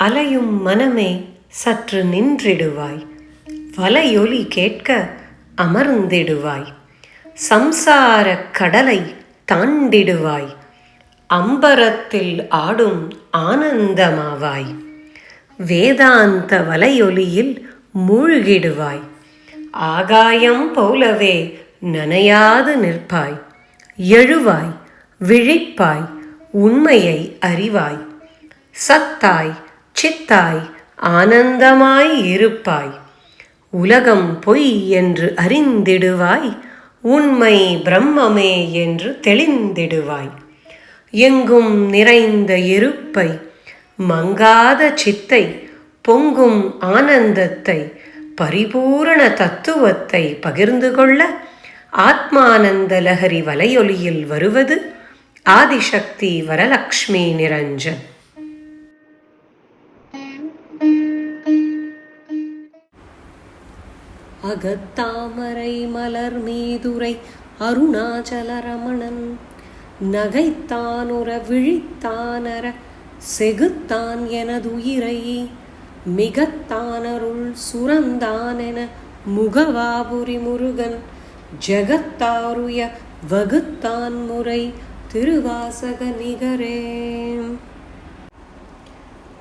அலையும் மனமே சற்று நின்றிடுவாய், வலையொலி கேட்க அமர்ந்திடுவாய், சம்சாரக் கடலை தாண்டிடுவாய், அம்பரத்தில் ஆடும் ஆனந்தமாவாய், வேதாந்த வலையொலியில் மூழ்கிடுவாய், ஆகாயம் போலவே நனையாது நிற்பாய், எழுவாய், விழிப்பாய், உண்மையை அறிவாய், சத்தாய் சித்தாய் ஆனந்தமாய் இருப்பாய், உலகம் பொய் என்று அறிந்திடுவாய், உண்மை பிரம்மமே என்று தெளிந்திடுவாய், எங்கும் நிறைந்த இருப்பை, மங்காத சித்தை, பொங்கும் ஆனந்தத்தை, பரிபூரண தத்துவத்தை பகிர்ந்து கொள்ள ஆத்மானந்த லஹரி வலையொலியில் வருவது ஆதிசக்தி வரலக்ஷ்மி நிரஞ்சன். அகத்தாமரை மலர் மீதுரை அருணாச்சல ரமணன், நகைத்தானுற விழித்தானர செகுத்தான் எனதுயிரை, மிகத்தானருள் சுரந்தானென முகவாபுரி முருகன், ஜகத்தாருய வகுத்தான் முறை திருவாசக நிகரே.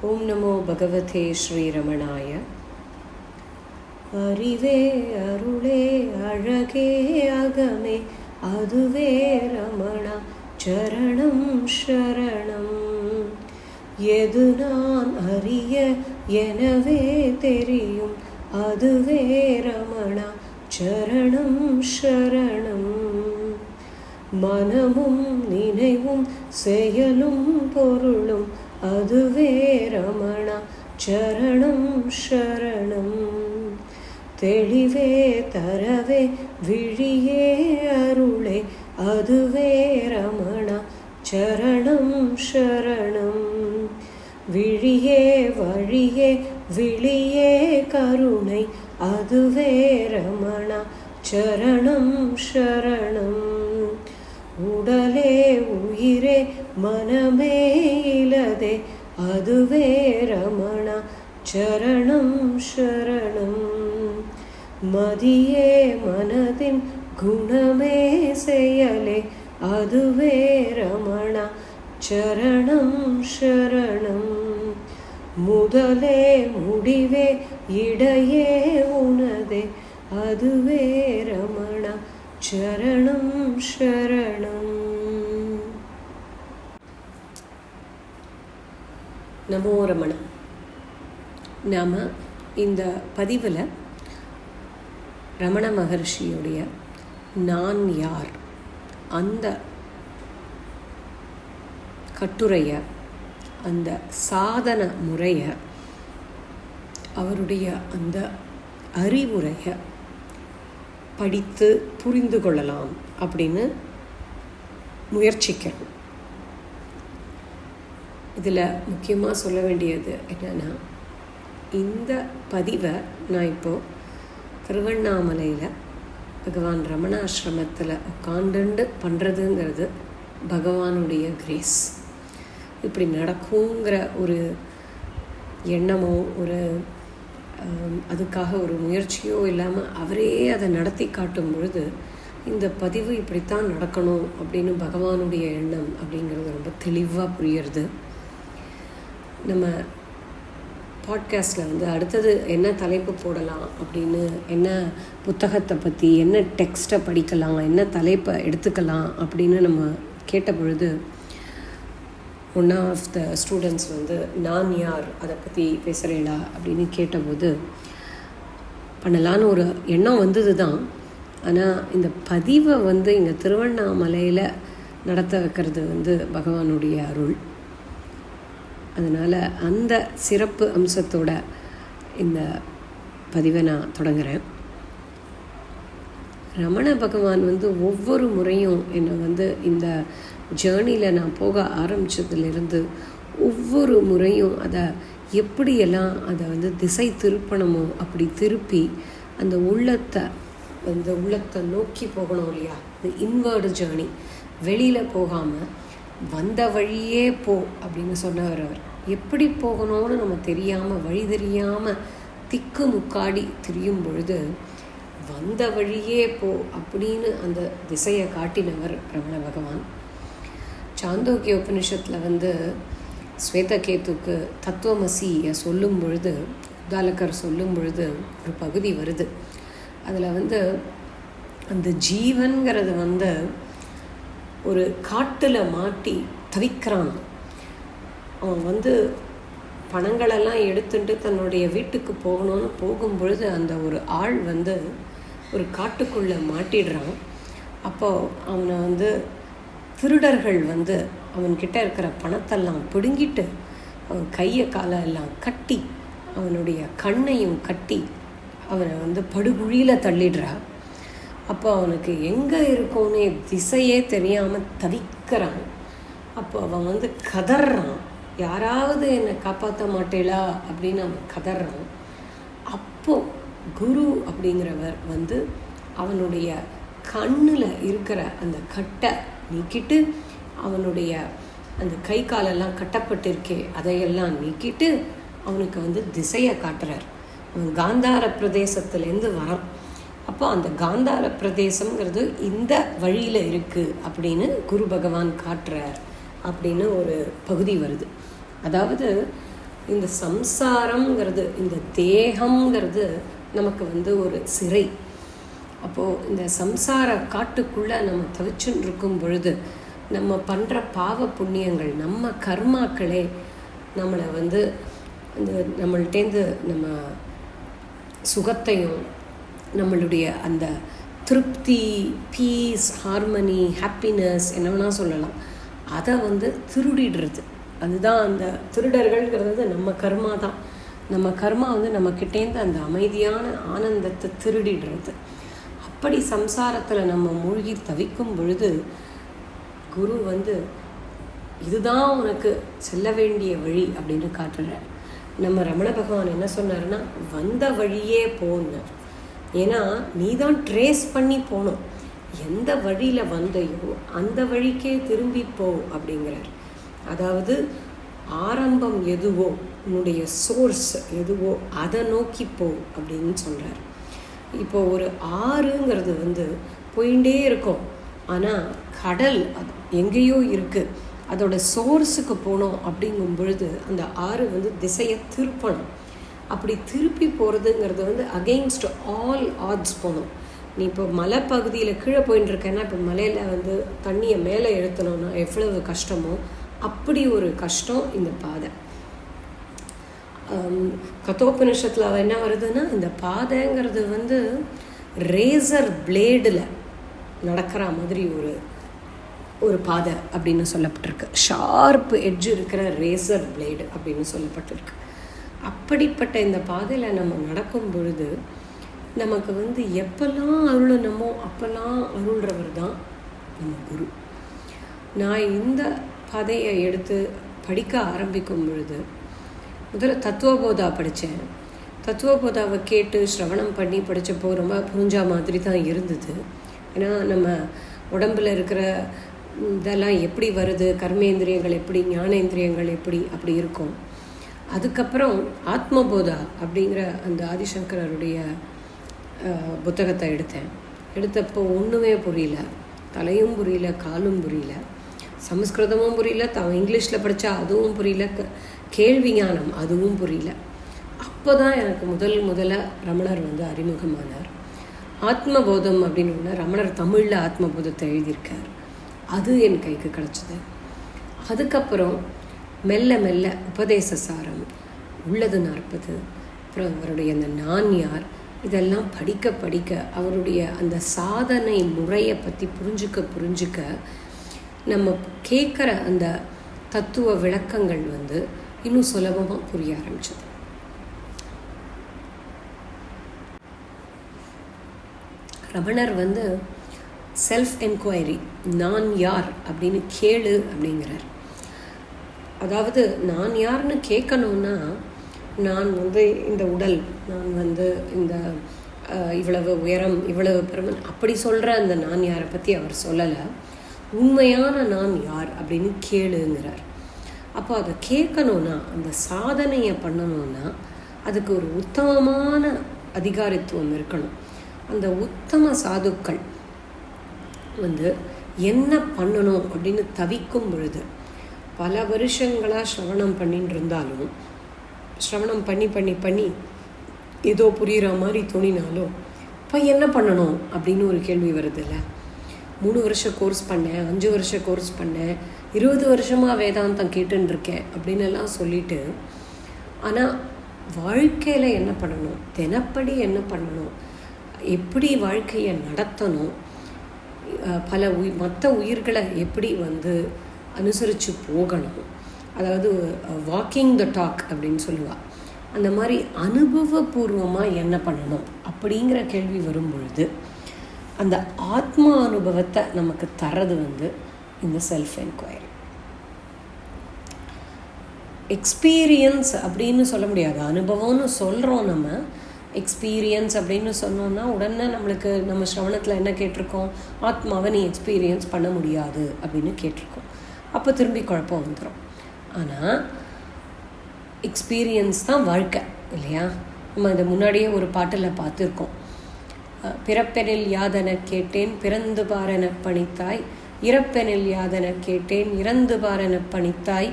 ஓம் நமோ பகவதே ஸ்ரீரமணாய. அறிவே அருளே அழகே அகமே அதுவே ரமணா சரணம் சரணம், எது நான் அறிய எனவே தெரியும் அதுவே ரமணா சரணம் சரணம், மனமும் நினைவும் செயலும் பொருளும் அதுவே ரமணா சரணம் சரணம், தெளிவே தரவே விழியே அருளே அதுவே ரமணா சரணம் சரணம், விழியே வழியே விழியே கருணை அதுவே ரமணா சரணம் சரணம், உடலே உயிரே மனமே இலதே அதுவே ரமணா சரணம் சரணம், மதியே மனதின் குணமே செயலே அதுவே ரமணா சரணம் சரணம், முதலே முடிவே இடையே உனதே அதுவே ரமணா சரணம் சரணம். நமோ ரமணா. நாம் இந்த பதிவில் ரமண மகர்ஷியுடைய நான் யார் அந்த கட்டுரையை, அந்த சாதன முறையை, அவருடைய அந்த அறிவுரையை படித்து புரிந்து கொள்ளலாம் அப்படின்னு முயற்சிக்கிறோம். இதில் முக்கியமாக சொல்ல வேண்டியது என்னென்னா, இந்த பதிவை நான் இப்போது திருவண்ணாமலையில் பகவான் ரமணாசிரமத்தில் உட்காண்டுண்டு பண்ணுறதுங்கிறது பகவானுடைய கிரேஸ். இப்படி நடக்குங்கிற ஒரு எண்ணமோ ஒரு அதுக்காக ஒரு முயற்சியோ இல்லாமல் அவரே அதை நடத்தி காட்டும் பொழுது இந்த பதிவு இப்படித்தான் நடக்கணும் அப்படின்னு பகவானுடைய எண்ணம் அப்படிங்கிறது ரொம்ப தெளிவாக புரியுறது. நம்ம பாட்காஸ்ட்டில் அடுத்தது என்ன தலைப்பு போடலாம் அப்படின்னு, என்ன புத்தகத்தை பற்றி, என்ன டெக்ஸ்ட்டை படிக்கலாம், என்ன தலைப்பை எடுத்துக்கலாம் அப்படின்னு நம்ம கேட்ட பொழுது ஒன் ஆஃப் த ஸ்டூடெண்ட்ஸ் நான் யார் அதை பற்றி பேசுகிறேடா அப்படின்னு கேட்டபோது பண்ணலான்னு ஒரு எண்ணம் வந்தது தான். ஆனால் இந்த பதிவை இங்கே திருவண்ணாமலையில் நடத்த வைக்கிறது பகவானுடைய அருள். அதனால் அந்த சிறப்பு அம்சத்தோட இந்த பதிவை நான் தொடங்குகிறேன். ரமண பகவான் ஒவ்வொரு முறையும் என்னை இந்த ஜேர்னியில் நான் போக ஆரம்பித்ததுலேருந்து ஒவ்வொரு முறையும் அதை எப்படியெல்லாம் அதை திசை திருப்பணமோ அப்படி திருப்பி அந்த உள்ளத்தை இந்த உள்ளத்தை நோக்கி போகணும் இல்லையா, இந்த இன்வர்டு ஜேர்னி, வெளியில் போகாமல் வந்த வழியே போ அப்படின்னு சொன்னவர். அவர் எப்படி போகணும்னு நம்ம தெரியாமல், வழி தெரியாமல் திக்கு முக்காடி திரியும் பொழுது வந்த வழியே போ அப்படின்னு அந்த திசையை காட்டினவர் ரமண பகவான். சாந்தோக்கிய உபனிஷத்தில் ஸ்வேதகேத்துக்கு தத்துவமசியை சொல்லும் பொழுது, உத்தாலகர் சொல்லும் பொழுது ஒரு பகுதி வருது. அதில் அந்த ஜீவன்கிறது ஒரு காட்டில் மாட்டி தவிக்கிறான். அவன் பணங்களெல்லாம் எடுத்துட்டு தன்னுடைய வீட்டுக்கு போகணும்னு போகும்பொழுது அந்த ஒரு ஆள் ஒரு காட்டுக்குள்ளே மாட்டிடுறான். அப்போது அவனை திருடர்கள் அவன்கிட்ட இருக்கிற பணத்தெல்லாம் பிடுங்கிட்டு அவன் கையை காலெல்லாம் கட்டி அவனுடைய கண்ணையும் கட்டி அவனை படுகுழியில் தள்ளிடுறா. அப்போ அவனுக்கு எங்கே இருக்கோன்னே திசையே தெரியாமல் தவிக்கிறான். அப்போ அவன் கதறான், யாராவது என்னை காப்பாற்ற மாட்டேளா அப்படின்னு அவன் கதறான். அப்போது குரு அப்படிங்கிறவர் அவனுடைய கண்ணில் இருக்கிற அந்த கட்டை நீக்கிட்டு, அவனுடைய அந்த கை காலெல்லாம் கட்டப்பட்டிருக்கே அதையெல்லாம் நீக்கிட்டு அவனுக்கு திசையை காட்டுறார். அவன் காந்தார பிரதேசத்துலேருந்து வரான். அப்போ அந்த காந்தார பிரதேசங்கிறது இந்த வழியில் இருக்குது அப்படின்னு குரு பகவான் காட்டுறார் அப்படின்னு ஒரு பகுதி வருது. அதாவது இந்த சம்சாரங்கிறது, இந்த தேகங்கிறது நமக்கு ஒரு சிறை. அப்போது இந்த சம்சார காட்டுக்குள்ளே நம்ம தவிச்சுன்னு இருக்கும் பொழுது நம்ம பண்ணுற பாவ புண்ணியங்கள், நம்ம கர்மாக்களே நம்மளை அந்த நம்மள்டேந்து நம்ம சுகத்தையும் நம்மளுடைய அந்த திருப்தி, பீஸ், ஹார்மனி, ஹாப்பினஸ் என்ன வேணால் சொல்லலாம், அதை திருடிடுறது. அதுதான் அந்த திருடர்கள்ங்கிறது நம்ம கர்மா தான். நம்ம கர்மா நம்மக்கிட்டேருந்து அந்த அமைதியான ஆனந்தத்தை திருடிடுறது. அப்படி சம்சாரத்தில் நம்ம மூழ்கி தவிக்கும் பொழுது குரு இதுதான் உனக்கு செல்ல வேண்டிய வழி அப்படின்னு காட்டுறார். நம்ம ரமண பகவான் என்ன சொன்னார்னா, வந்த வழியே போனார். ஏன்னா நீ தான் ட்ரேஸ் பண்ணி போகணும், எந்த வழியில் வந்தையோ அந்த வழிக்கே திரும்பி போ அப்படிங்கிறார். அதாவது ஆரம்பம் எதுவோ, உன்னுடைய சோர்ஸ் எதுவோ அதை நோக்கி போ அப்படின்னு சொல்கிறார். இப்போ ஒரு ஆறுங்கிறது போயிட்டே இருக்கும், ஆனால் கடல் அது எங்கேயோ இருக்குது, அதோட சோர்ஸுக்கு போனோம் அப்படிங்கும் பொழுது அந்த ஆறு திசையை திருப்பணும். அப்படி திருப்பி போகிறதுங்கிறது அகெயின்ஸ்ட் ஆல் ஆட்ஸ் போகணும். நீ இப்போ மலைப்பகுதியில் கீழே போயின்னு இருக்கேன்னா, இப்போ மலையில் தண்ணியை மேலே எழுத்தணும்னா எவ்வளவு கஷ்டமோ அப்படி ஒரு கஷ்டம் இந்த பாதை. கதோபனிஷத்தில் என்ன வருதுன்னா, இந்த பாதைங்கிறது ரேசர் பிளேடில் நடக்கிற மாதிரி ஒரு பாதை அப்படின்னு சொல்லப்பட்டிருக்கு. ஷார்ப் எட்ஜ் இருக்கிற ரேசர் பிளேடு அப்படின்னு சொல்லப்பட்டிருக்கு. அப்படிப்பட்ட இந்த பாதையில் நம்ம நடக்கும் பொழுது நமக்கு எப்பெல்லாம் அருளணுமோ அப்பெல்லாம் அருள்றவர் தான் நம்ம குரு. நான் இந்த பாதையை எடுத்து படிக்க ஆரம்பிக்கும் பொழுது முதல்ல தத்துவபோதா படித்தேன். தத்துவபோதாவை கேட்டு ஸ்ரவணம் பண்ணி படித்தப்போ ரொம்ப புரிஞ்சா மாதிரி தான் இருந்தது. ஏன்னா நம்ம உடம்பில் இருக்கிற இதெல்லாம் எப்படி வருது, கர்மேந்திரியங்கள் எப்படி, ஞானேந்திரியங்கள் எப்படி, அப்படி இருக்கும். அதுக்கப்புறம் ஆத்மபோதா அப்படிங்கிற அந்த ஆதிசங்கரருடைய புத்தகத்தை எடுத்தப்போ ஒன்றுமே புரியல, தலையும் புரியல, காலும் புரியல, சமஸ்கிருதமும் புரியல, இங்கிலீஷில் படித்தா அதுவும் புரியல, கேள்வி ஞானம் அதுவும் புரியல. அப்போ தான் எனக்கு முதல்ல ரமணர் அறிமுகமானார். ஆத்மபோதம் அப்படின்னு ஒன்று ரமணர் தமிழில் ஆத்மபோதத்தை எழுதியிருக்கார். அது என் கைக்கு கிடச்சிது. அதுக்கப்புறம் மெல்ல மெல்ல உபதேச சாரம், உள்ளது 40, அப்புறம் அவருடைய அந்த நான் யார், இதெல்லாம் படிக்க அவருடைய அந்த சாதனை முறையை பற்றி புரிஞ்சுக்க நம்ம கேட்குற அந்த தத்துவ விளக்கங்கள் இன்னும் சுலபமாக புரிய ஆரம்பிச்சது. ரமணர் செல்ஃப் என்கொயரி, நான் யார் அப்படின்னு கேளு அப்படிங்கிறார். அதாவது நான் யாருன்னு கேட்கணுன்னா, நான் இந்த உடல், நான் இந்த இவ்வளவு உயரம், இவ்வளவு பெருமை அப்படி சொல்கிற அந்த நான் யாரை பற்றி அவர் சொல்லலை. உண்மையான நான் யார் அப்படின்னு கேளுங்கிறார். அப்போ அதை கேட்கணுன்னா, அந்த சாதனையை பண்ணணுன்னா அதுக்கு ஒரு உத்தமமான அதிகாரித்துவம் இருக்கணும். அந்த உத்தம சாதுக்கள் என்ன பண்ணணும் அப்படின்னு தவிக்கும் பொழுது, பல வருஷங்களாக ஸ்ரவணம் பண்ணின்னு இருந்தாலும், ஸ்ரவணம் பண்ணி பண்ணி பண்ணி ஏதோ புரிகிற மாதிரி தோணினாலும் இப்போ என்ன பண்ணணும் அப்படின்னு ஒரு கேள்வி வருதில்ல. 3 வருஷம் கோர்ஸ் பண்ணேன், 5 வருஷம் கோர்ஸ் பண்ணேன், 20 வருஷமாக வேதாந்தம் கேட்டுருக்கேன் அப்படின்னு எல்லாம் சொல்லிட்டு, ஆனால் வாழ்க்கையில் என்ன பண்ணணும், தினப்படி என்ன பண்ணணும், எப்படி வாழ்க்கையை நடத்தணும், பல மற்ற உயிர்களை எப்படி அனுசரித்து போகணும், அதாவது வாக்கிங் த டாக் அப்படின்னு சொல்லுவாள். அந்த மாதிரி அனுபவபூர்வமாக என்ன பண்ணணும் அப்படிங்கிற கேள்வி வரும் பொழுது அந்த ஆத்மா அனுபவத்தை நமக்கு தர்றது இந்த செல்ஃப் என்கொயரி. எக்ஸ்பீரியன்ஸ் அப்படின்னு சொல்ல முடியாது, அனுபவம்னு சொல்கிறோம். நம்ம எக்ஸ்பீரியன்ஸ் அப்படின்னு சொன்னோன்னா உடனே நம்மளுக்கு நம்ம ஸ்ரவணத்தில் என்ன கேட்டிருக்கோம், ஆத்மாவை நீ எக்ஸ்பீரியன்ஸ் பண்ண முடியாது அப்படின்னு கேட்டிருக்கோம். அப்போ திரும்பி குழப்பம் வந்துடும். ஆனால் எக்ஸ்பீரியன்ஸ் தான் வாழ்க்கை இல்லையா? நம்ம இதை முன்னாடியே ஒரு பாட்டில் பார்த்துருக்கோம். பிறப்பெனில் யாதென கேட்டேன் பிறந்து பாரென பணித்தாய், இறப்பெனில் யாதென கேட்டேன் இறந்து பாரென பணித்தாய்,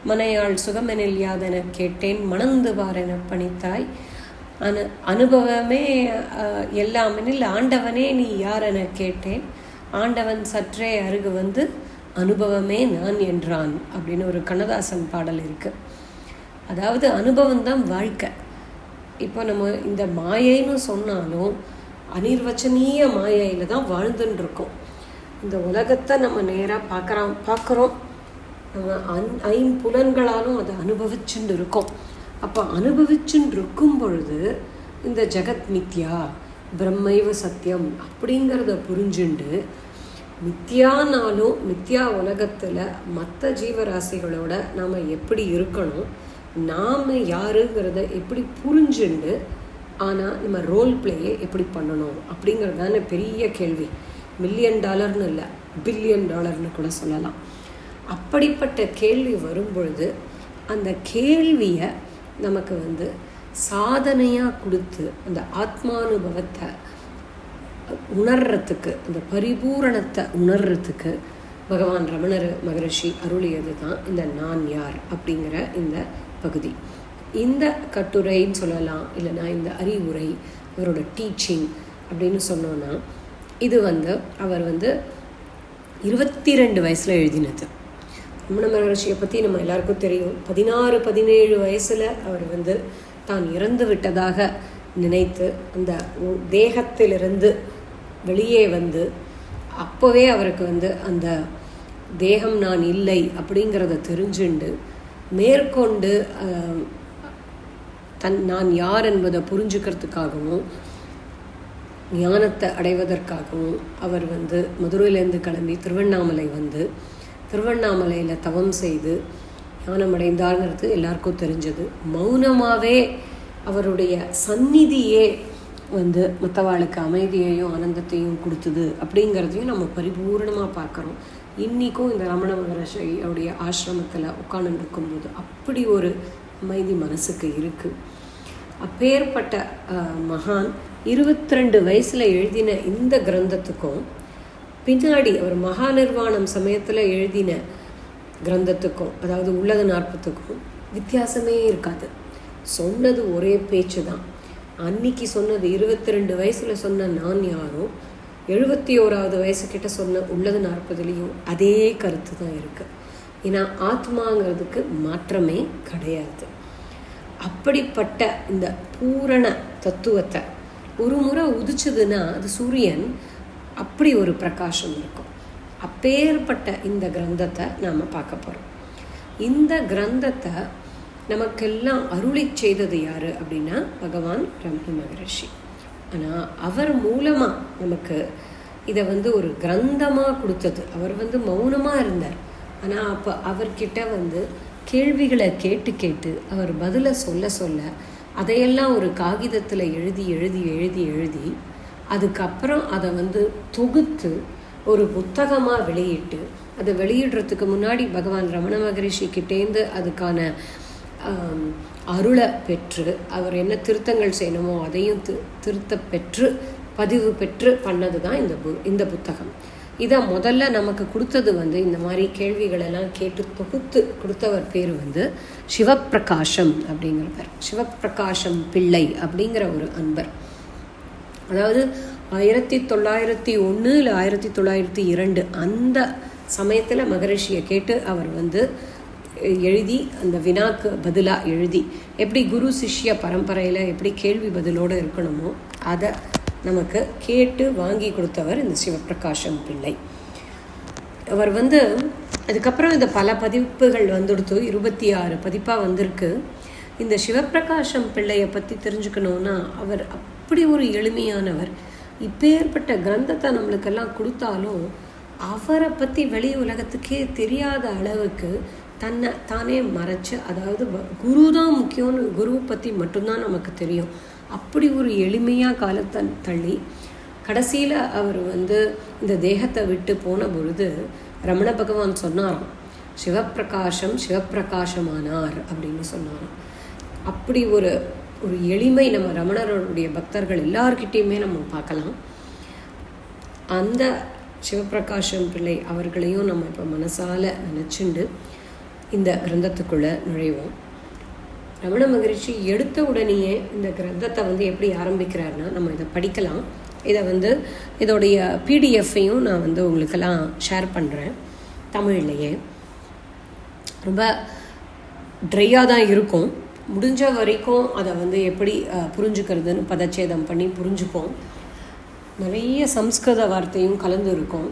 மனையாள் சுகமெனில் யாதென கேட்டேன் மணந்து பாரென பணித்தாய், அனுபவமே எல்லாமெனில் ஆண்டவனே நீ யாரென கேட்டேன், ஆண்டவன் சற்றே அருகு அனுபவமே நான் என்றான் அப்படின்னு ஒரு கண்ணதாசன் பாடல் இருக்குது. அதாவது அனுபவம்தான் வாழ்க்கை. இப்போ நம்ம இந்த மாயைன்னு சொன்னாலும் அனிர்வச்சனீய மாயையில் தான் வாழ்ந்துட்டுருக்கோம். இந்த உலகத்தை நம்ம நேராக பார்க்குறோம். நம்ம ஐம்புலன்களாலும் அதை அனுபவிச்சுட்டு இருக்கோம். அப்போ அனுபவிச்சுட்டு இருக்கும் பொழுது இந்த ஜெகத் மித்யா, பிரம்மைவ சத்தியம் அப்படிங்கிறத புரிஞ்சுண்டு, மித்யானாலும் மித்யா உலகத்தில் மற்ற ஜீவராசிகளோட நாம் எப்படி இருக்கணும், நாம் யாருங்கிறத எப்படி புரிஞ்சுண்டு, ஆனால் நம்ம ரோல் பிளேயை எப்படி பண்ணணும் அப்படிங்கிறது தானே பெரிய கேள்வி. $1 மில்லியன் இல்லை, $1 பில்லியன் கூட சொல்லலாம். அப்படிப்பட்ட கேள்வி வரும்பொழுது அந்த கேள்வியை நமக்கு சாதனையாக கொடுத்து அந்த ஆத்மானுபவத்தை உணர்றதுக்கு, அந்த பரிபூரணத்தை உணர்றதுக்கு பகவான் ரமணர் மகரிஷி அருளியது தான் இந்த நான் யார் அப்படிங்கிற இந்த பகுதி. இந்த கட்டுரைன்னு சொல்லலாம், இல்லைனா இந்த அறிவுரை, அவரோட டீச்சிங் அப்படின்னு சொன்னோன்னா, இது அவர் 22 வயசில் எழுதினது. ரமண மகரிஷியை பற்றி நம்ம எல்லாருக்கும் தெரியும். 16-17 வயசில் அவர் தான் இறந்து விட்டதாக நினைத்து அந்த தேகத்திலிருந்து வெளியே அப்போவே அவருக்கு அந்த தேகம் நான் இல்லை அப்படிங்கிறத தெரிஞ்சுண்டு மேற்கொண்டு நான் யார் என்பதை புரிஞ்சுக்கிறதுக்காகவும் ஞானத்தை அடைவதற்காகவும் அவர் மதுரையிலேருந்து கிளம்பி திருவண்ணாமலை திருவண்ணாமலையில் தவம் செய்து ஞானம் அடைந்தார்ங்கிறது எல்லாருக்கும் தெரிஞ்சது. மௌனமாகவே அவருடைய சந்நிதியே மற்றவாளுக்கு அமைதியையும் ஆனந்தத்தையும் கொடுத்தது அப்படிங்கிறதையும் நம்ம பரிபூர்ணமாக பார்க்குறோம். இன்றைக்கும் இந்த ரமண மகரிஷி அவருடைய ஆசிரமத்தில் உட்கார்ந்து இருக்கும்போது அப்படி ஒரு அமைதி மனசுக்கு இருக்குது. அப்பேற்பட்ட மகான் 22 வயசில் எழுதின இந்த கிரந்தத்துக்கும் பின்னாடி அவர் மகாநிர்வாணம் சமயத்தில் எழுதின கிரந்தத்துக்கும், அதாவது உள்ளது 40க்கும் வித்தியாசமே இருக்காது. சொன்னது ஒரே பேச்சு தான். அன்னைக்கு சொன்னது 22 வயசில் சொன்ன நான் யாரும் 71வது வயசுக்கிட்ட சொன்ன உள்ளது 40லேயும் அதே கருத்து தான் இருக்குது. ஏன்னா ஆத்மாங்கிறதுக்கு மாற்றமே கிடையாது. அப்படிப்பட்ட இந்த பூரண தத்துவத்தை ஒரு முறை உதிச்சதுன்னா அது சூரியன் அப்படி ஒரு பிரகாசம் இருக்கும். அப்பேற்பட்ட இந்த கிரந்தத்தை நாம் பார்க்க போகிறோம். இந்த கிரந்தத்தை நமக்கெல்லாம் அருளி செய்தது யார் அப்படின்னா பகவான் ரமண மகரிஷி. ஆனால் அவர் மூலமாக நமக்கு இதை ஒரு கிரந்தமாக கொடுத்தது. அவர் மௌனமாக இருந்தார். ஆனால் அப்போ அவர்கிட்ட கேள்விகளை கேட்டு கேட்டு அவர் பதிலை சொல்ல சொல்ல அதையெல்லாம் ஒரு காகிதத்தில் எழுதி எழுதி எழுதி எழுதி அதுக்கப்புறம் அதை தொகுத்து ஒரு புத்தகமாக வெளியிட்டு, அதை வெளியிடுறதுக்கு முன்னாடி பகவான் ரமண மகரிஷி கிட்டேந்து அதுக்கான அருளை பெற்று, அவர் என்ன திருத்தங்கள் செய்யணுமோ அதையும் திருத்த பெற்று பதிவு பெற்று பண்ணது தான் இந்த புத்தகம். இதை முதல்ல நமக்கு கொடுத்தது இந்த மாதிரி கேள்விகளெல்லாம் கேட்டு தொகுத்து கொடுத்தவர் பேர் சிவப்பிரகாசம் அப்படிங்கிற பேர். சிவப்பிரகாசம் பிள்ளை அப்படிங்கிற ஒரு அன்பர். அதாவது 1901 இல்லை 1902 அந்த சமயத்தில் மகரிஷியை கேட்டு அவர் எழுதி, அந்த வினாக்கு பதிலாக எழுதி, எப்படி குரு சிஷ்ய பரம்பரையில் எப்படி கேள்வி பதிலோடு இருக்கணுமோ அதை நமக்கு கேட்டு வாங்கி கொடுத்தவர் இந்த சிவப்பிரகாசம் பிள்ளை. அவர் அதுக்கப்புறம் இந்த பல பதிப்புகள் வந்துடுத்து, 26 பதிப்பாக வந்திருக்கு. இந்த சிவப்பிரகாசம் பிள்ளையை பற்றி தெரிஞ்சுக்கணுன்னா, அவர் அப்படி ஒரு எளிமையானவர். இப்பேற்பட்ட கிரந்தத்தை நம்மளுக்கெல்லாம் கொடுத்தாலும் அவரை பற்றி வெளி உலகத்துக்கே தெரியாத அளவுக்கு தன்னை தானே மறைச்சு, அதாவது குரு தான் முக்கியம்னு குருவை பற்றி மட்டும்தான் நமக்கு தெரியும். அப்படி ஒரு எளிமையாக காலத்தை தள்ளி கடைசியில் அவர் இந்த தேகத்தை விட்டு போன பொழுது ரமண பகவான் சொன்னாராம், சிவப்பிரகாசம் சிவப்பிரகாசமானார் அப்படின்னு சொன்னாராம். அப்படி ஒரு எளிமை நம்ம ரமணருடைய பக்தர்கள் எல்லார்கிட்டையுமே நம்ம பார்க்கலாம். அந்த சிவப்பிரகாசம் பிள்ளை அவர்களையும் நம்ம இப்போ மனசால் நினச்சிண்டு இந்த கிரந்தத்துக்குள்ளே நுழைவோம். ரமண மகரிஷி எடுத்த உடனேயே இந்த கிரந்தத்தை எப்படி ஆரம்பிக்கிறாருன்னா, நம்ம இதை படிக்கலாம். இதை இதோடைய பிடிஎஃப்பையும் நான் உங்களுக்கெல்லாம் ஷேர் பண்ணுறேன் தமிழ்லையே. ரொம்ப ட்ரையாக தான் இருக்கும். முடிஞ்ச வரைக்கும் அதை எப்படி புரிஞ்சுக்கிறதுன்னு பதச்சேதம் பண்ணி புரிஞ்சுப்போம். நிறைய சம்ஸ்கிருத வார்த்தையும் கலந்து இருக்கும்.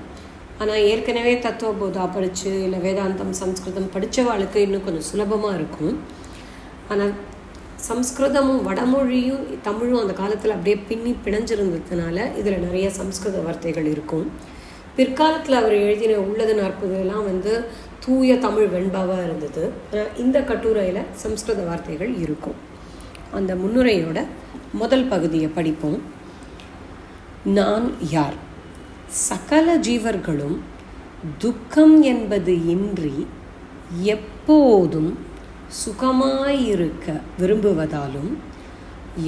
ஆனால் ஏற்கனவே தத்துவபோதா படித்து இல்லை வேதாந்தம் சம்ஸ்கிருதம் படித்தவாளுக்கு இன்னும் கொஞ்சம் சுலபமாக இருக்கும். ஆனால் சம்ஸ்கிருதமும் வடமொழியும் தமிழும் அந்த காலத்தில் அப்படியே பின்னி பிணைஞ்சிருந்ததுனால இதில் நிறைய சம்ஸ்கிருத வார்த்தைகள் இருக்கும். பிற்காலத்தில் அவர் எழுதின உள்ளது நாற்பதுலாம் தூய தமிழ் வெண்பாவாக இருந்தது. இந்த கட்டுரையில் சம்ஸ்கிருத வார்த்தைகள் இருக்கும். அந்த முன்னுரையோட முதல் பகுதியை படிப்போம். நான் யார்? சகல ஜீவர்களும் துக்கம் என்பது இன்றி எப்போதும் சுகமாயிருக்க விரும்புவதாலும்,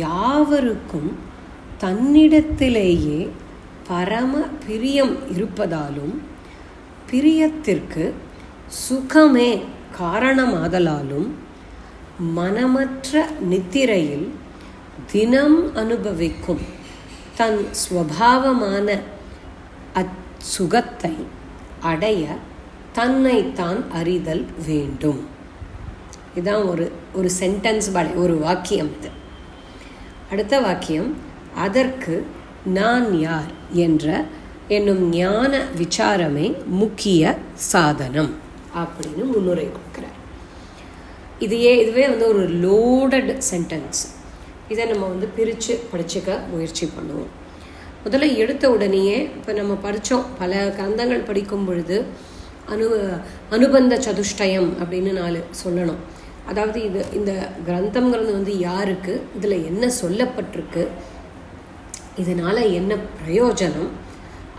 யாவருக்கும் தன்னிடத்திலேயே பரம பிரியம் இருப்பதாலும், பிரியத்திற்கு சுகமே காரணமாதலாலும், மனமற்ற நித்திரையில் தினம் அனுபவிக்கும் தன் ஸ்வபாவமான அச்சுகத்தை அடைய தன்னைத்தான் அறிதல் வேண்டும். இதுதான் ஒரு சென்டென்ஸ், ஒரு வாக்கியம். இது அடுத்த வாக்கியம், அதற்கு நான் யார் என்னும் ஞான விசாரமே முக்கிய சாதனம் அப்படின்னு முன்னுரை கொடுக்குறார். இதுவே ஒரு லோடட் சென்டென்ஸ். இதை நம்ம பிரித்து படிச்சுக்க முயற்சி பண்ணுவோம். முதல்ல எடுத்த உடனேயே இப்போ நம்ம படித்தோம், பல கிரந்தங்கள் படிக்கும் பொழுது அனுபந்த சதுஷ்டயம் அப்படின்னு 4 சொல்லணும். அதாவது இந்த கிரந்தங்கிறது யாருக்கு, இதில் என்ன சொல்லப்பட்டிருக்கு, இதனால் என்ன பிரயோஜனம்,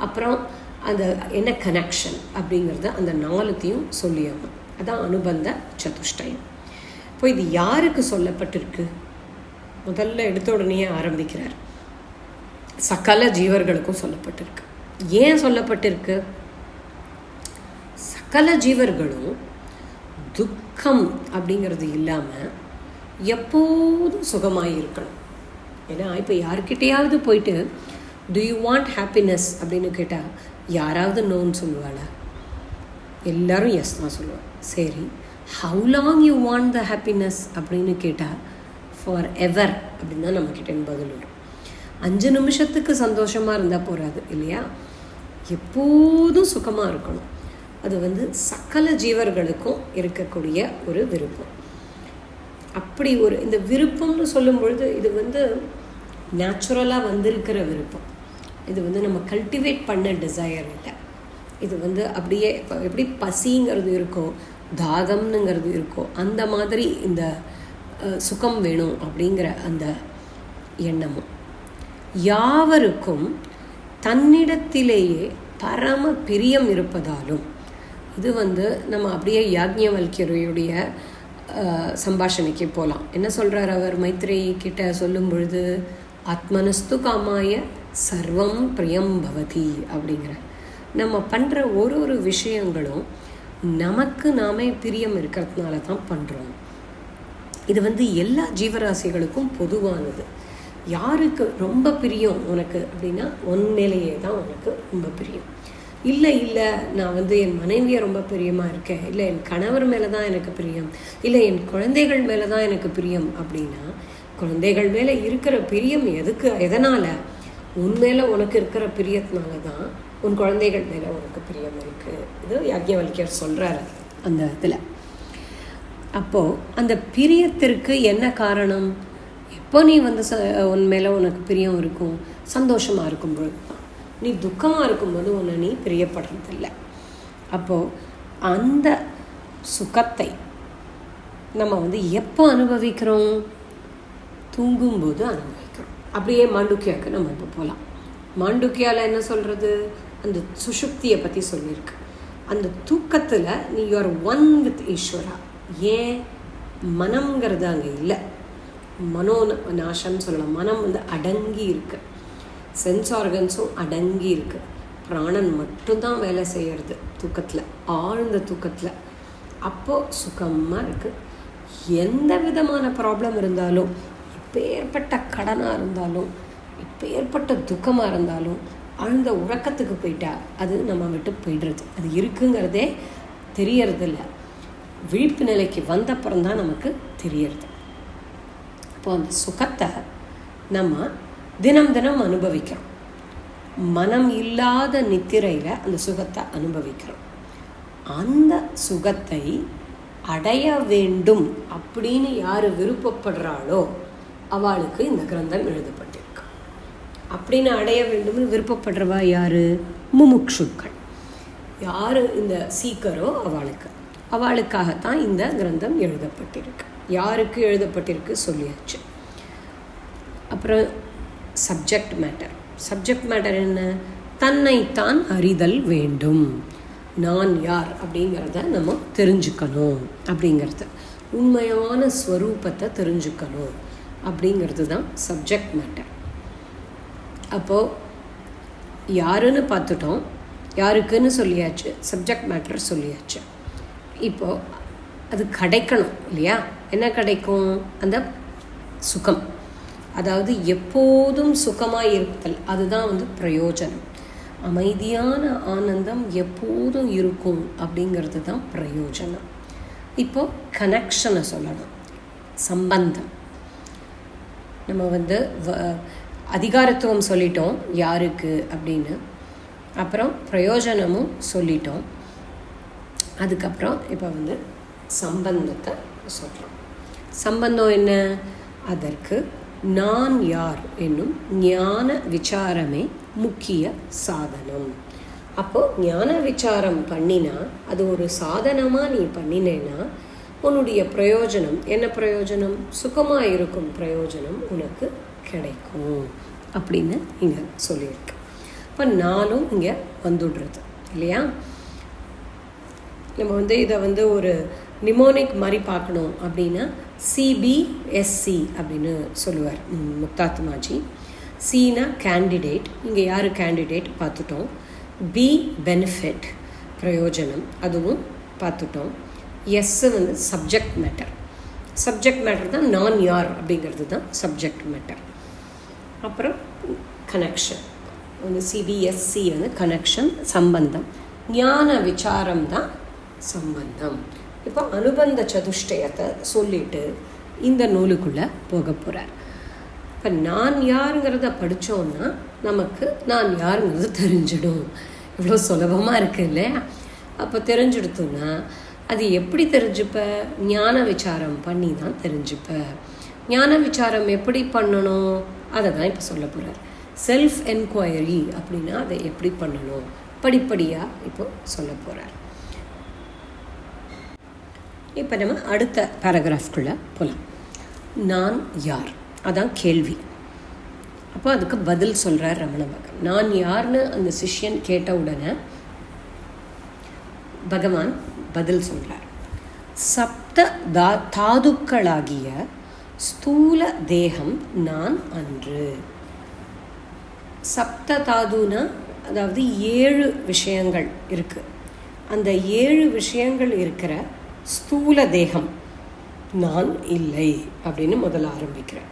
அப்புறம் அந்த என்ன கனெக்ஷன் அப்படிங்கிறத அந்த 4த்தையும் சொல்லிடணும். அதான் அனுபந்த சதுஷ்டயம். இப்போ இது யாருக்கு சொல்லப்பட்டிருக்கு? முதல்ல எடுத்த உடனே ஆரம்பிக்கிறார், சகல ஜீவர்களுக்கும் சொல்லப்பட்டிருக்கு. ஏன் சொல்லப்பட்டிருக்கு? சகல ஜீவர்களும் துக்கம் அப்படிங்கிறது இல்லாமல் எப்போதும் சுகமாக இருக்கணும். ஏன்னா இப்போ யாருக்கிட்டையாவது போயிட்டு டு யூ வாண்ட் ஹாப்பினஸ் அப்படின்னு கேட்டால் யாராவது நோன்னு சொல்லுவாளா? எல்லோரும் எஸ் தான் சொல்லுவாள். சரி, how long you want the happiness அப்படின்னு கேட்டால் ஃபார் எவர் அப்படின்னு தான் நம்மக்கிட்ட பதில் வரும். 5 நிமிஷத்துக்கு சந்தோஷமாக இருந்தால் போகாது இல்லையா? எப்போதும் சுகமாக இருக்கணும். அது சகல ஜீவர்களுக்கும் இருக்கக்கூடிய ஒரு விருப்பம். அப்படி இந்த விருப்பம்னு சொல்லும் பொழுது இது நேச்சுரலாக வந்திருக்கிற விருப்பம். இது நம்ம கல்டிவேட் பண்ண டிசையர் இல்லை. இது அப்படியே எப்படி பசிங்கிறது இருக்கோ, தாகம்னுங்கிறது இருக்கோ, அந்த மாதிரி இந்த சுகம் வேணும் அப்படிங்கிற அந்த எண்ணமும், யாவருக்கும் தன்னிடத்திலேயே பரம பிரியம் இருப்பதாலும், இது நம்ம அப்படியே யாக்ஞவல்கியருடைய சம்பாஷணைக்கு போகலாம். என்ன சொல்கிறார் அவர் மைத்ரேயி கிட்ட சொல்லும் பொழுது, ஆத்மனஸ்து காமாய சர்வம் பிரியம் பவதி அப்படிங்கிற. நம்ம பண்ணுற ஒரு விஷயங்களும் நமக்கு நாமே பிரியம் இருக்கிறதுனால தான் பண்ணுறோம். இது எல்லா ஜீவராசிகளுக்கும் பொதுவானது. யாருக்கு ரொம்ப பிரியம் உனக்கு அப்படின்னா, உன் மேலேயே தான் உனக்கு ரொம்ப பிரியம். இல்லை நான் என் மனைவியை ரொம்ப பிரியமாக இருக்கேன், இல்லை என் கணவர் மேலே தான் எனக்கு பிரியம், இல்லை என் குழந்தைகள் மேலே தான் எனக்கு பிரியம் அப்படின்னா, குழந்தைகள் மேலே இருக்கிற பிரியம் எதனால்? உன் மேலே உனக்கு இருக்கிற பிரியத்தினால தான் உன் குழந்தைகள் மேலே உனக்கு பிரியம் இருக்குது. இது யாக்ஞவல்கியர் சொல்கிறார் அந்த இதில். அப்போது அந்த பிரியத்திற்கு என்ன காரணம்? எப்போ நீ உன் மேலே உனக்கு பிரியம் இருக்கும்? சந்தோஷமாக இருக்கும்பொழுது தான். நீ துக்கமாக இருக்கும்போது உன்னை நீ பிரியப்படுறதில்லை. அப்போது அந்த சுகத்தை நம்ம எப்போ அனுபவிக்கிறோம்? தூங்கும்போது அனுபவிக்கிறோம். அப்படியே மாண்டூக்கியாவுக்கு நம்ம இப்போ போகலாம். மாண்டூக்கியாவில் என்ன சொல்கிறது? அந்த சுஷுப்தியை பற்றி சொல்லியிருக்கு. அந்த தூக்கத்தில் நீ யூ ஆர் ஒன் வித் ஈஸ்வரா. ஏன்? மனம்ங்கிறது அங்கே இல்லை. மனோ நாசம்னு சொல்லலாம். மனம் அடங்கி இருக்கு, சென்ஸ் ஆர்கன்ஸும் அடங்கி இருக்கு. பிராணன் மட்டும்தான் வேலை செய்கிறது தூக்கத்தில், ஆழ்ந்த தூக்கத்தில். அப்போது சுகமாக இருக்குது. எந்த விதமான ப்ராப்ளம் இருந்தாலும், இப்போ ஏற்பட்ட கடனாக இருந்தாலும், இப்போ ஏற்பட்ட துக்கமாக இருந்தாலும், ஆழ்ந்த உறக்கத்துக்கு போயிட்டா அது நம்ம விட்டு போயிடுறது. அது இருக்குங்கிறதே தெரியறதில்ல. விழிப்பு நிலைக்கு வந்தப்புறம்தான் நமக்கு தெரியறது. இப்போ அந்த சுகத்தை நம்ம தினம் தினம் அனுபவிக்கிறோம். மனம் இல்லாத நித்திரையில் அந்த சுகத்தை அனுபவிக்கிறோம். அந்த சுகத்தை அடைய வேண்டும் அப்படின்னு யார் விருப்பப்படுறாளோ அவளுக்கு இந்த கிரந்தம் எழுதப்பட்டிருக்கு. அப்படின்னு அடைய வேண்டும்னு விருப்பப்படுறவா யார்? முமுட்சுக்கள். யார் இந்த சீக்கரோ அவளுக்காகத்தான் இந்த கிரந்தம் எழுதப்பட்டிருக்கு. யாருக்கு எழுதப்பட்டிருக்கு சொல்லியாச்சு. அப்புறம் சப்ஜெக்ட் மேட்டர் என்ன? தன்னைத்தான் அறிதல் வேண்டும். நான் யார் அப்படிங்கிறத நம்ம தெரிஞ்சுக்கணும் அப்படிங்கிறது, உண்மையான ஸ்வரூபத்தை தெரிஞ்சுக்கணும் அப்படிங்கிறது தான் சப்ஜெக்ட் மேட்டர். அப்போது யாருன்னு பார்த்துட்டோம், யாருக்குன்னு சொல்லியாச்சு, சப்ஜெக்ட் மேட்டர் சொல்லியாச்சு. இப்போது அது கிடைக்கணும் இல்லையா? என்ன கிடைக்கும்? அந்த சுகம். அதாவது எப்போதும் சுகமாக இருத்தல், அதுதான் பிரயோஜனம். அமைதியான ஆனந்தம் எப்போதும் இருக்கும் அப்படிங்கிறது தான் பிரயோஜனம். இப்போது கனெக்ஷனை சொல்லணும், சம்பந்தம். நம்ம அதிகாரத்துவம் சொல்லிட்டோம் யாருக்கு அப்படின்னு, அப்புறம் பிரயோஜனமும் சொல்லிட்டோம். அதுக்கப்புறம் இப்போ சம்பந்தத்தை சொல்கிறோம். சம்பந்தம் என்ன? அதற்கு நான் யார் என்னும் ஞான விசாரமே முக்கிய சாதனம். அப்போது ஞான விசாரம் பண்ணினா, அது ஒரு சாதனமாக நீ பண்ணினேன்னா உன்னுடைய பிரயோஜனம் என்ன? பிரயோஜனம் சுகமாக இருக்கும் பிரயோஜனம் உனக்கு கிடைக்கும் அப்படின்னு இங்கே சொல்லியிருக்கு. இப்போ நானும் இங்கே வந்துடுறது இல்லையா? நம்ம இதை ஒரு நிமோனிக் மாதிரி பார்க்கணும் அப்படின்னா சிபிஎஸ்சி அப்படின்னு சொல்லுவார் முக்தாத்மாஜி. சினா கேண்டிடேட், இங்கே யார் கேண்டிடேட் பார்த்துட்டோம். பி பெனிஃபிட் பிரயோஜனம், அதுவும் பார்த்துட்டோம். எஸ்ஸு சப்ஜெக்ட் மேட்டர் தான் நான் யார் அப்படிங்கிறது தான் சப்ஜெக்ட் மேட்டர். அப்புறம் கனெக்ஷன் சிபிஎஸ்சி கனெக்ஷன், சம்பந்தம். ஞான விசாரம் தான் சம்பந்தம். இப்போ அனுபந்த சதுஷ்டயத்தை சொல்லிட்டு இந்த நூலுக்குள்ளே போக போகிறார். இப்போ நான் யாருங்கிறத படித்தோன்னா நமக்கு நான் யாருங்கிறது தெரிஞ்சிடும். இவ்வளோ சுலபமாக இருக்குது இல்லையா? அப்போ தெரிஞ்சுடுத்தோன்னா அது எப்படி தெரிஞ்சுப்ப? ஞான விசாரம் பண்ணி தான் தெரிஞ்சுப்ப. ஞான விசாரம் எப்படி பண்ணணும் அதை தான் இப்போ சொல்ல போகிறார். செல்ஃப் என்கொயரி அப்படின்னா அதை எப்படி பண்ணணும் படிப்படியாக இப்போ சொல்ல போகிறார். இப்போ நம்ம அடுத்த பேராகிராஃப்குள்ளே போகலாம். நான் யார், அதான் கேள்வி. அப்போ அதுக்கு பதில் சொல்கிறார் ரமண பகவான். நான் யார்னு அந்த சிஷ்யன் கேட்ட உடனே பகவான் பதில் சொல்கிறார். சப்த தாதுக்களாகிய ஸ்தூல தேகம் நான் அன்று. சப்த தாதுனா அதாவது 7 விஷயங்கள் இருக்குது. அந்த 7 விஷயங்கள் இருக்கிற ஸ்தூல தேகம் நான் இல்லை அப்படின்னு முதல்ல ஆரம்பிக்கிறேன்.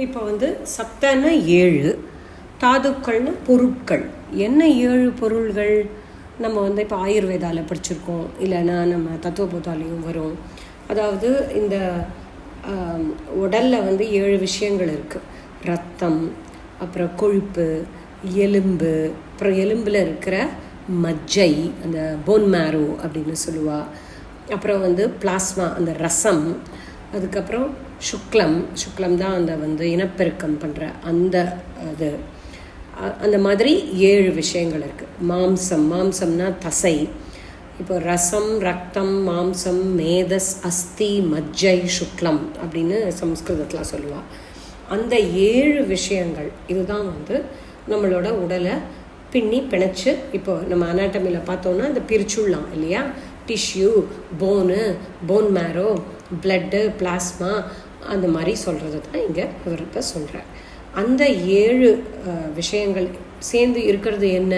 இப்போ சப்தன்னா 7, தாதுக்கள்னு பொருட்கள். என்ன 7 பொருள்கள்? நம்ம இப்போ ஆயுர்வேதாவில் படிச்சிருக்கோம், இல்லைன்னா நம்ம தத்துவபோதாலையும் வரும். அதாவது இந்த உடலில் 7 விஷயங்கள் இருக்குது. ரத்தம், அப்புறம் கொழுப்பு, எலும்பு, அப்புறம் எலும்பில் இருக்கிற மஜ்ஜை, அந்த போன் மேரோ அப்படின்னு சொல்லுவா. அப்புறம் பிளாஸ்மா, அந்த ரசம். அதுக்கப்புறம் சுக்லம் தான் அந்த இனப்பெருக்கம் பண்ணுற அந்த அது. அந்த மாதிரி 7 விஷயங்கள் இருக்குது. மாம்சம்னா தசை. இப்போ ரசம், ரத்தம், மாம்சம், மேதஸ், அஸ்தி, மஜ்ஜை, சுக்லம் அப்படின்னு சம்ஸ்கிருதத்தில் சொல்லுவாள். அந்த 7 விஷயங்கள் இதுதான் நம்மளோட உடலை பின்னி பிணைச்சு, இப்போ நம்ம அனாட்டமியில் பார்த்தோன்னா இந்த பிரிச்சுடலாம் இல்லையா? டிஷ்யூ, போன் மேரோ, பிளட்டு, பிளாஸ்மா, அந்த மாதிரி சொல்கிறது தான் இங்கே இவர் இப்போ சொல்கிறார். அந்த 7 விஷயங்கள் சேர்ந்து இருக்கிறது என்ன?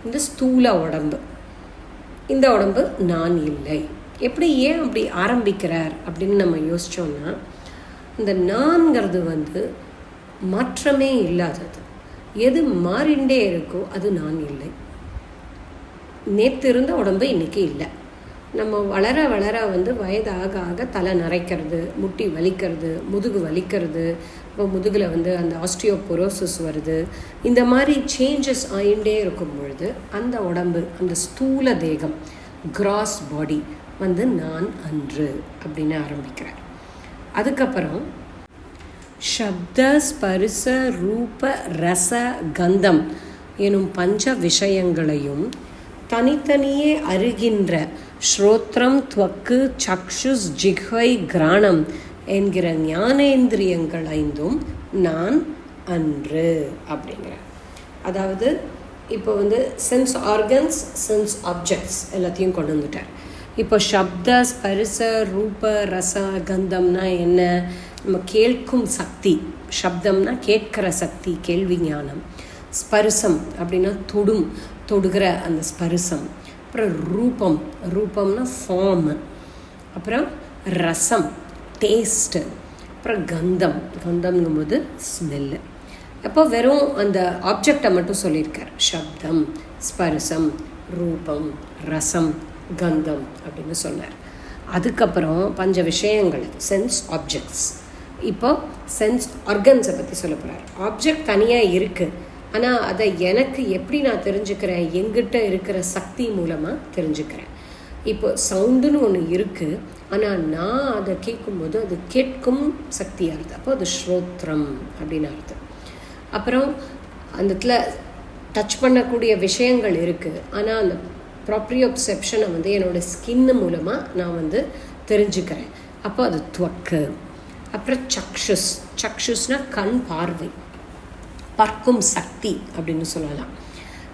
இந்த ஸ்தூல உடம்பு. இந்த உடம்பு நான் இல்லை. ஏன் அப்படி ஆரம்பிக்கிறார் அப்படின்னு நம்ம யோசித்தோம்னா, இந்த நான்கிறது மாற்றமே இல்லாதது. எது மாறிண்டே இருக்கோ அது நான் இல்லை. நேற்று இருந்த உடம்பு இன்றைக்கி இல்லை. நம்ம வளர வளர வயதாக ஆக தலை நரைக்கிறது, முட்டி வலிக்கிறது, முதுகு வலிக்கிறது, இப்போ முதுகில் அந்த ஆஸ்டியோபோரோசிஸ் வருது. இந்த மாதிரி சேஞ்சஸ் ஆகிண்டே இருக்கும் பொழுது அந்த உடம்பு, அந்த ஸ்தூல தேகம், கிராஸ் பாடி நான் அன்று அப்படின்னு ஆரம்பிக்கிறேன். அதுக்கப்புறம் சப்த, ஸ்பரிச, ரூப, ரச, கந்தம் எனும் பஞ்ச விஷயங்களையும் தனித்தனியே அறிகின்ற ஸ்ரோத்ரம், துவக்கு, சக்ஷுஸ், ஜிஹ்வை, கிராணம் என்கிற ஞானேந்திரியங்கள் 5 நான் அன்று அப்படிங்கிற. அதாவது இப்போ சென்ஸ் ஆர்கன்ஸ், சென்ஸ் ஆப்ஜெக்ட்ஸ் எல்லாத்தையும் கொண்டு வந்துட்டார். இப்போ சப்த, ஸ்பரிச, ரூப, ரச, கந்தம்னா என்ன? நம்ம கேட்கும் சக்தி. சப்தம்னா கேட்கிற சக்தி, கேள்வி ஞானம். ஸ்பரிசம் அப்படின்னா தொடுகிற அந்த ஸ்பரிசம். அப்புறம் ரூபம்னா ஃபார்ம். அப்புறம் ரசம், டேஸ்ட்டு. அப்புறம் கந்தம்ங்கும்போது ஸ்மெல்லு. அப்போ வெறும் அந்த ஆப்ஜெக்டை மட்டும் சொல்லியிருக்கார். சப்தம், ஸ்பரிசம், ரூபம், ரசம், கந்தம் அப்படின்னு சொன்னார். அதுக்கப்புறம் பஞ்ச விஷயங்கள், சென்ஸ் ஆப்ஜெக்ட்ஸ். இப்போ சென்ஸ் ஆர்கன்ஸை பற்றி சொல்ல போகிறார். ஆப்ஜெக்ட் தனியாக இருக்குது, ஆனால் அதை எனக்கு எப்படி நான் தெரிஞ்சுக்கிறேன்? எங்கிட்ட இருக்கிற சக்தி மூலமாக தெரிஞ்சுக்கிறேன். இப்போ சவுண்டுன்னு ஒன்று இருக்குது, ஆனால் நான் அதை கேட்கும்போது அது கேட்கும் சக்தியாக இருக்குது. அப்போ அது ஸ்ரோத்ரம் அப்படின்னு அர்த்தம். அப்புறம் அந்த இடத்துல டச் பண்ணக்கூடிய விஷயங்கள் இருக்குது, ஆனால் அந்த ப்ராப்ரியோப்செப்ஷனை என்னோடய ஸ்கின்னு மூலமாக நான் தெரிஞ்சுக்கிறேன். அப்போ அது துவக்கு. அப்புறம் சக்ஷுஸ்னால் கண் பார்வை, பார்க்கும் சக்தி அப்படின்னு சொல்லலாம்.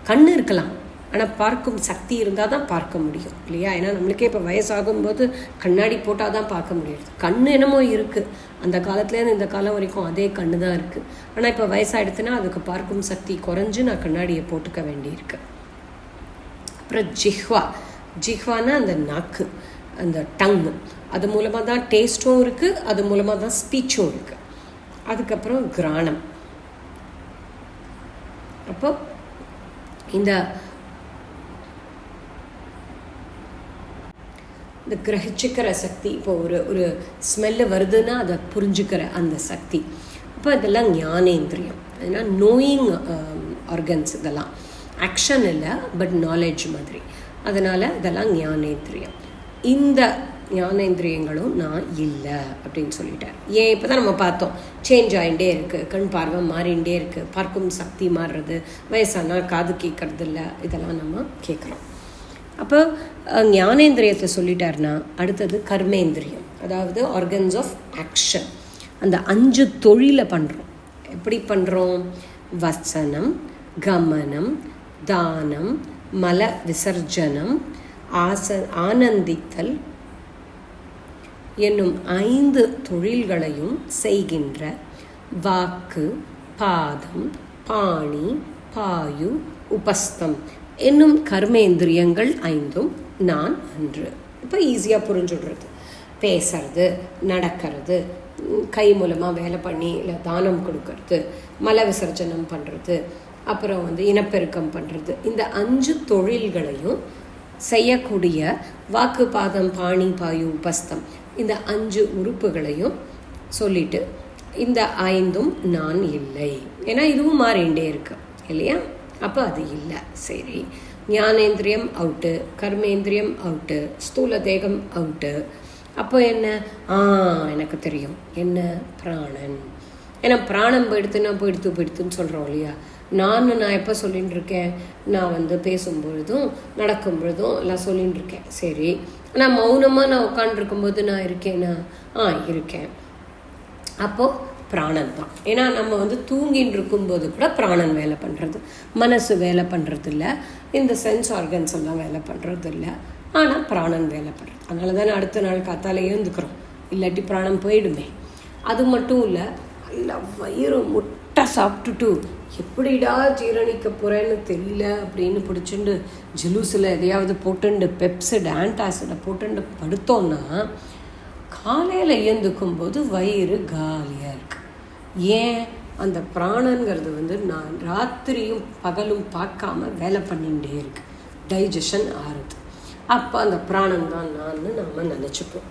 கண் இருக்கலாம், ஆனால் பார்க்கும் சக்தி இருந்தால் தான் பார்க்க முடியும் இல்லையா? ஏன்னா நம்மளுக்கே இப்போ வயசாகும்போது கண்ணாடி போட்டால் தான் பார்க்க முடியாது. கண் என்னமோ இருக்குது, அந்த காலத்துலேருந்து இந்த காலம் வரைக்கும் அதே கண்ணு தான் இருக்குது. ஆனால் இப்போ வயசாகிடுதுன்னா அதுக்கு பார்க்கும் சக்தி குறைஞ்சு நான் கண்ணாடியை போட்டுக்க வேண்டியிருக்கு. அப்புறம் ஜிஹ்வானா அந்த நாக்கு, அந்த டங்கு. அது மூலமாக தான் டேஸ்ட்டும் இருக்குது, அது மூலமாக தான் ஸ்பீச்சும் இருக்குது. அதுக்கப்புறம் கிராணம். அப்போ இந்த கிரகிச்சுக்கிற சக்தி, இப்போ ஒரு ஸ்மெல்லு வருதுன்னா அதை புரிஞ்சுக்கிற அந்த சக்தி. அப்போ இதெல்லாம் ஞானேந்திரியம். ஏன்னா நோயிங் ஆர்கன்ஸ், இதெல்லாம் ஆக்ஷன் இல்லை பட் நாலேஜ் மாதிரி. அதனால் இதெல்லாம் ஞானேந்திரியம். இந்த ஞானேந்திரியங்களும் நான் இல்லை அப்படின்னு சொல்லிட்டார். ஏன்? இப்போ தான் நம்ம பார்த்தோம், சேஞ்ச் ஆகிட்டே இருக்குது, கண் பார்வை மாறிகிட்டே இருக்குது, பார்க்கும் சக்தி மாறுறது, வயசானா காது கேட்கறது இல்லை, இதெல்லாம் நம்ம கேட்குறோம். அப்போ ஞானேந்திரியத்தை சொல்லிட்டார்னா அடுத்தது கர்மேந்திரியம். அதாவது ஆர்கன்ஸ் ஆஃப் ஆக்ஷன். அந்த 5 தொழிலை பண்ணுறோம். எப்படி பண்ணுறோம்? வசனம், கமனம், தானம், மல விசர்ஜனம், ஆனந்தித்தல் என்னும் 5 தொழில்களையும் செய்கின்ற வாக்கு, பாதம், பாணி, பாயு, உபஸ்தம் என்னும் கர்மேந்திரியங்கள் 5ம் நான் அன்று. இப்போ ஈஸியாக புரிஞ்சுடுறது. பேசுறது, நடக்கிறது, கை மூலமாக வேலை பண்ணி இல்லை தானம் கொடுக்கறது, மல விசர்ஜனம் பண்ணுறது, அப்புறம் இனப்பெருக்கம் பண்ணுறது, இந்த 5 தொழில்களையும் செய்யக்கூடிய வாக்கு, பாதம், பாணி, பாயு, உபஸ்தம் இந்த 5 உறுப்புகளையும் சொல்லிட்டு இந்த 5ம் நான் இல்லை. ஏன்னா இதுவும் மாறிண்டே இருக்கு இல்லையா? அப்போ அது இல்லை. சரி, ஞானேந்திரியம் அவுட்டு, கர்மேந்திரியம் அவுட்டு, ஸ்தூல தேகம் அவுட்டு. அப்போ என்ன? எனக்கு தெரியும், என்ன? பிராணன். ஏன்னா பிராணம் போயிடுத்துன்னு சொல்கிறோம் இல்லையா? நான் எப்போ சொல்லின்னு இருக்கேன்? நான் பேசும்பொழுதும் நடக்கும் பொழுதும் எல்லாம் சொல்லின்னு இருக்கேன். சரி, ஆனால் மௌனமாக நான் உட்காண்டிருக்கும்போது நான் இருக்கேன்னா? இருக்கேன். அப்போது பிராணன் தான். ஏன்னா நம்ம தூங்கின்னு இருக்கும்போது கூட பிராணன் வேலை பண்ணுறது, மனசு வேலை பண்ணுறது இல்லை, இந்த சென்ஸ் ஆர்கன்ஸ் எல்லாம் வேலை பண்ணுறது இல்லை, ஆனால் பிராணன் வேலை பண்ணுறது. அதனால தானே அடுத்த நாள் காத்தால எழுந்துக்கிறோம், இல்லாட்டி பிராணம் போயிடுமே. அது மட்டும் இல்லை, இல்லை வயிறு முட்டை சாப்பிட்டுட்டு எப்படிடா ஜீரணிக்க போகிறேன்னு தெரியல அப்படின்னு பிடிச்சிண்டு ஜிலூஸில் எதையாவது போட்டுண்டு பெப்சிட், ஆன்டாசிடை போட்டுண்டு படுத்தோன்னா காலையில் எழுந்துக்கும்போது வயிறு காலியாக இருக்குது. ஏன்? அந்த பிராணங்கிறது நான் ராத்திரியும் பகலும் பார்க்காம வேலை பண்ணிகிட்டே இருக்கு, டைஜஷன் ஆறுது. அப்போ அந்த பிராணம் தான் நாம் நினச்சிப்போம்.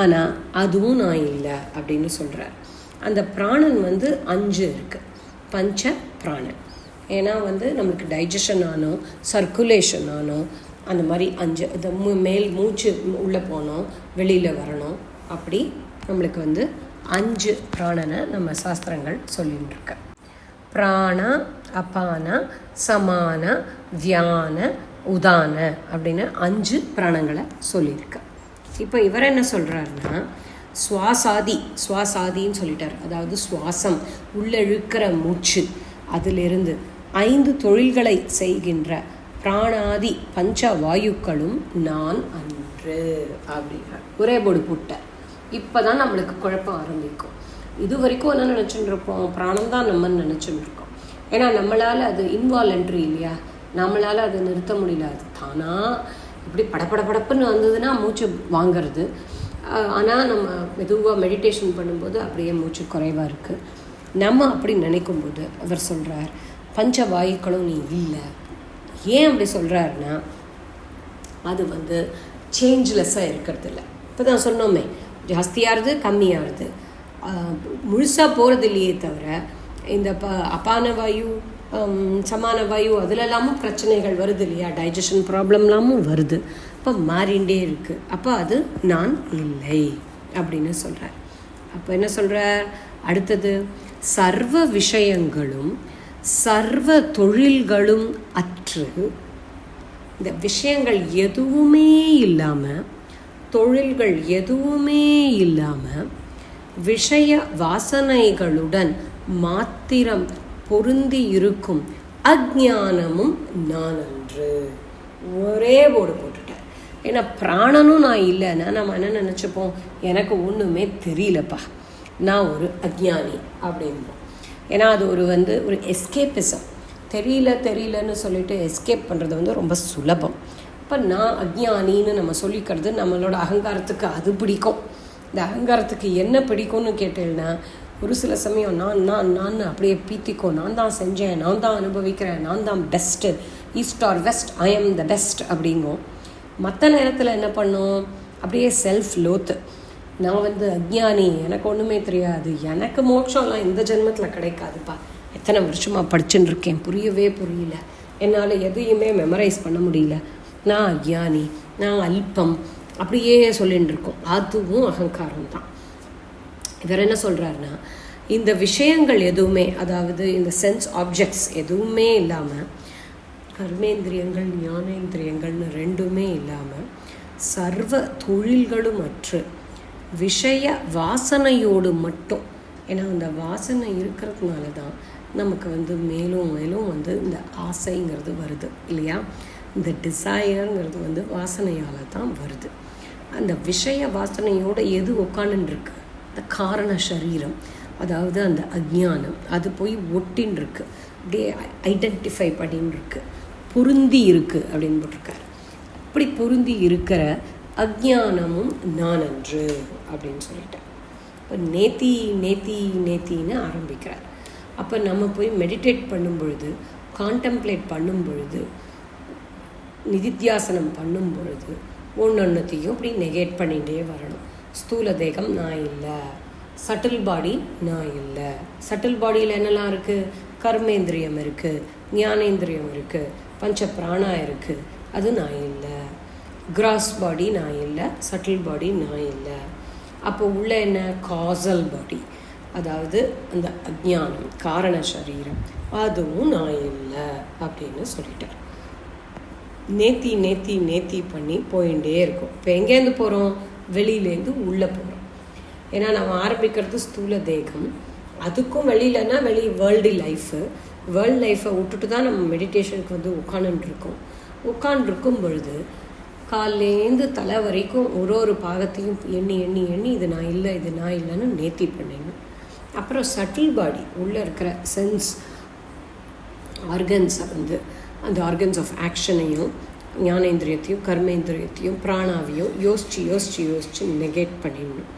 ஆனால் அதுவும் நான் இல்லை அப்படின்னு சொல்கிறார். அந்த பிராணன் 5 இருக்குது, பஞ்ச பிராணன். ஏன்னா நம்மளுக்கு டைஜஷன் ஆனோம், சர்க்குலேஷன் ஆனோம், அந்த மாதிரி 5 இந்த மேல் மூச்சு உள்ளே போனோம், வெளியில் வரணும். அப்படி நம்மளுக்கு 5 பிராணனை நம்ம சாஸ்திரங்கள் சொல்லிட்டு இருக்க. பிராண, அபான, சமான, வியான, உதான அப்படின்னு 5 பிராணங்களை சொல்லியிருக்க. இப்போ இவர் என்ன சொல்கிறாருன்னா, சுவாசாதின்னு சொல்லிட்டார். அதாவது சுவாசம், உள்ளிழுக்கிற மூச்சு, அதிலிருந்து 5 தொழில்களை செய்கின்ற பிராணாதி பஞ்ச வாயுக்களும் நான் அன்று அப்படின்னார். ஒரே போடு புட்ட. இப்போ தான் நம்மளுக்கு குழப்பம் ஆரம்பிக்கும். இது வரைக்கும் என்ன நினச்சிட்டு இருப்போம்? பிராணம் தான் நம்மன்னு நினச்சிட்டு இருக்கோம். ஏன்னா நம்மளால் அது இன்வாலண்ட்ரி இல்லையா? நம்மளால் அதை நிறுத்த முடியல. அது தானாக இப்படி படப்படப்புன்னு வந்ததுன்னா மூச்சு வாங்கிறது. ஆனால் நம்ம மெதுவாக மெடிடேஷன் பண்ணும்போது அப்படியே மூச்சு குறைவாக இருக்குது. நம்ம அப்படி நினைக்கும்போது அவர் சொல்கிறார், பஞ்ச வாயுக்களும் நீ இல்லை. ஏன் அப்படி சொல்கிறாருன்னா, அது சேஞ்ச்லெஸ்ஸாக இருக்கிறது இல்லை. இப்போ தான் சொன்னோமே, ஜாஸ்தியாகிறது கம்மியாகிறது, முழுசாக போகிறது இல்லையே தவிர இந்த அபான வாயு, சமான வாயு அதிலெல்லாமும் பிரச்சனைகள் வருது இல்லையா? டைஜஷன் ப்ராப்ளம்லாமும் வருது. அப்போ மாறிண்டே இருக்குது. அப்போ அது நான் இல்லை அப்படின்னு சொல்கிறார். அப்போ என்ன சொல்கிறார் அடுத்தது? சர்வ விஷயங்களும் சர்வ தொழில்களும் அற்று, இந்த விஷயங்கள் எதுவுமே இல்லாமல், தொழில்கள் எதுவுமே இல்லாமல், விஷய வாசனைகளுடன் மாத்திரம் பொருந்தி இருக்கும் அஜ்ஞானமும் நான் அன்று. ஒரே போடு போட்டுட்டேன். ஏன்னா பிராணனும் நான் இல்லைன்னா நம்ம என்ன நினச்சிப்போம்? எனக்கு ஒன்றுமே தெரியலப்பா, நான் ஒரு அஜ்ஞானி அப்படின்போம். ஏன்னா அது ஒரு எஸ்கேப்பிசம். தெரியலன்னு சொல்லிட்டு எஸ்கேப் பண்ணுறது ரொம்ப சுலபம். இப்போ நான் அஜ்ஞானின்னு நம்ம சொல்லிக்கிறது நம்மளோட அகங்காரத்துக்கு அது பிடிக்கும். இந்த அகங்காரத்துக்கு என்ன பிடிக்கும்னு கேட்டேன்னா, ஒரு சில சமயம் நான் அப்படியே பீத்திக்கும். நான் தான் செஞ்சேன், நான் தான் அனுபவிக்கிறேன், நான் தான் best, east or west, I am the best அப்படிங்கும். மற்ற நேரத்தில் என்ன பண்ணும்? அப்படியே செல்ஃப் லோத்து. நான் அஜ்ஞானி, எனக்கு ஒன்றுமே தெரியாது, எனக்கு மோட்சம்லாம் இந்த ஜென்மத்தில் கிடைக்காதுப்பா, எத்தனை வருஷமாக படிச்சுன்னு இருக்கேன், புரியல, என்னால் எதையுமே மெமரைஸ் பண்ண முடியல, நான் அஜ்ஞானி, நான் அல்பம், அப்படியே சொல்லின்னு இருக்கோம். அதுவும் அகங்காரம் தான். இவர் என்ன சொல்கிறாருன்னா, இந்த விஷயங்கள் எதுவுமே, அதாவது இந்த சென்ஸ் ஆப்ஜெக்ட்ஸ் எதுவுமே இல்லாமல், கர்மேந்திரியங்கள் ஞானேந்திரியங்கள்னு ரெண்டுமே இல்லாமல், சர்வ தொழில்களும் அற்று விஷய வாசனையோடு மட்டும். ஏன்னா அந்த வாசனை இருக்கிறதுனால தான் நமக்கு மேலும் மேலும் இந்த ஆசைங்கிறது வருது இல்லையா? இந்த டிசையருங்கிறது வாசனையால் தான் வருது. அந்த விஷய வாசனையோடு எது உட்காந்துருக்கு? இந்த காரண சரீரம், அதாவது அந்த அஜ்ஞானம், அது போய் ஒட்டின்னு இருக்கு, அப்படியே ஐடென்டிஃபை பண்ணின்னு இருக்கு, பொருந்தி இருக்குது அப்படின்னு போட்டிருக்காரு. அப்படி பொருந்தி இருக்கிற அஜ்ஞானமும் நான் அன்று அப்படின்னு சொல்லிட்டேன். இப்போ நேத்தின்னு ஆரம்பிக்கிறார். அப்போ நம்ம போய் மெடிடேட் பண்ணும் பொழுது, கான்டெம்ப்ளேட் பண்ணும் பொழுது, நிதித்தியாசனம் பண்ணும் பொழுது ஒன்றொன்றுத்தையும் இப்படி நெகேட் பண்ணிகிட்டே வரணும். ஸ்தூல தேகம் நான் இல்லை, சட்டில் பாடி நான் இல்லை. சட்டில் பாடியில் என்னெல்லாம் இருக்குது? கர்மேந்திரியம் இருக்குது, ஞானேந்திரியம் இருக்குது, பஞ்ச பிராணா இருக்குது, அது நான் இல்லை. கிராஸ் பாடி நான் இல்லை, சட்டில் பாடி நான் இல்லை. அப்போ உள்ள என்ன? காசல் பாடி, அதாவது அந்த அஜ்ஞானம், காரண சரீரம், அதுவும் நான் இல்லை அப்படின்னு சொல்லிட்டார். நேத்தி பண்ணி போயிட்டே இருக்கும். இப்போ எங்கேருந்து போகிறோம்? வெளியிலேருந்து உள்ளே போகிறோம். ஏன்னா நம்ம ஆரம்பிக்கிறது ஸ்தூல தேகம், அதுக்கும் வெளியிலன்னா வேர்ல்டு லைஃப்பை விட்டுட்டு தான் நம்ம மெடிடேஷனுக்கு உட்காந்துருக்கோம். உட்காண்டிருக்கும் பொழுது காலேந்து தலை வரைக்கும் ஒரு பாகத்தையும் எண்ணி இது நான் இல்லைன்னு நேத்தி பண்ணிடணும். அப்புறம் சட்டில் பாடி உள்ளே இருக்கிற சென்ஸ் ஆர்கன்ஸை அந்த ஆர்கன்ஸ் ஆஃப் ஆக்ஷனையும், ஞானேந்திரியத்தையும், கர்மேந்திரியத்தையும், பிராணாவையும் யோசிச்சு நெகேட் பண்ணிடணும்.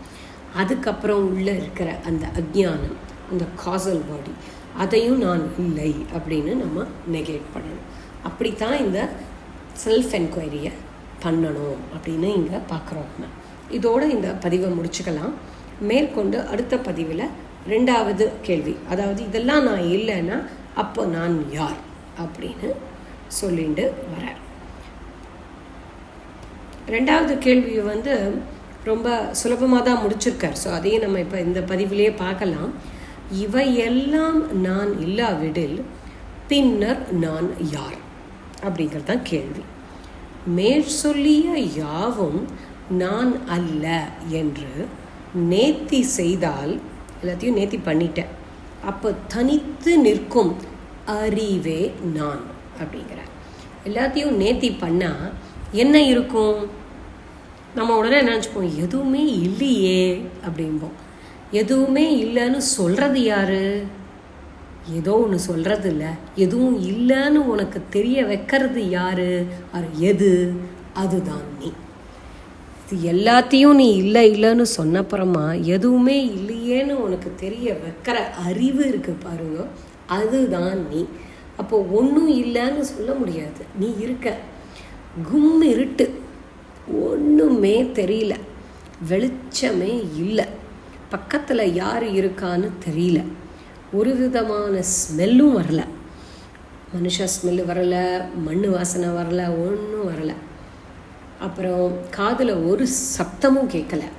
அதுக்கப்புறம் உள்ளே இருக்கிற அந்த அஜ்ஞானம், அந்த காசல் பாடி, அதையும் நான் இல்லை அப்படின்னு நம்ம நெகேட் பண்ணணும். அப்படித்தான் இந்த செல்ஃப் என்கொயரியை பண்ணணும் அப்படின்னு இங்கே பார்க்குறோம். நம்ம இதோடு இந்த பதிவை முடிச்சுக்கலாம். மேற்கொண்டு அடுத்த பதிவில் 2வது கேள்வி, அதாவது இதெல்லாம் நான் இல்லைன்னா அப்போ நான் யார் அப்படின்னு சொல்லிட்டு வரார். 2வது கேள்வியை ரொம்ப சுலபமாக தான் முடிச்சிருக்கார். ஸோ அதையும் நம்ம இப்போ இந்த பதிவிலேயே பார்க்கலாம். இவையெல்லாம் நான் இல்லாவிடில் பின்னர் நான் யார் அப்படிங்கிறது தான் கேள்வி. மேற்சொல்லிய யாவும் நான் அல்ல என்று நேத்தி செய்தால், எல்லாத்தையும் நேத்தி பண்ணிட்டேன், அப்போ தனித்து நிற்கும் அறிவே நான் அப்படிங்கிறார். எல்லாத்தையும் நேத்தி பண்ணால் என்ன இருக்கும்? நம்ம உடனே நினச்சிப்போம், எதுவுமே இல்லையே அப்படிம்போம். எதுவுமே இல்லைன்னு சொல்கிறது யார்? ஏதோ ஒன்று சொல்கிறது இல்லை, எதுவும் இல்லைன்னு உனக்கு தெரிய வைக்கிறது யார்? எது? அதுதான் நீ. இது எல்லாத்தையும் நீ இல்லைன்னு சொன்னப்புறமா எதுவுமே இல்லையேன்னு உனக்கு தெரிய வைக்கிற அறிவு இருக்குது பாருங்க, அதுதான் நீ. அப்போ ஒன்றும் இல்லைன்னு சொல்ல முடியாது. நீ இருக்க, கும் இருட்டு, ஒன்றுமே தெரியல, வெளிச்சமே இல்லை, பக்கத்தில் யார் இருக்கான்னு தெரியல, ஒரு விதமான ஸ்மெல்லும் வரல, மனுஷ ஸ்மெல்லு வரலை, மண் வாசனை வரலை, ஒன்றும் வரலை. அப்புறம் காதில் ஒரு சப்தமும் கேட்கலை,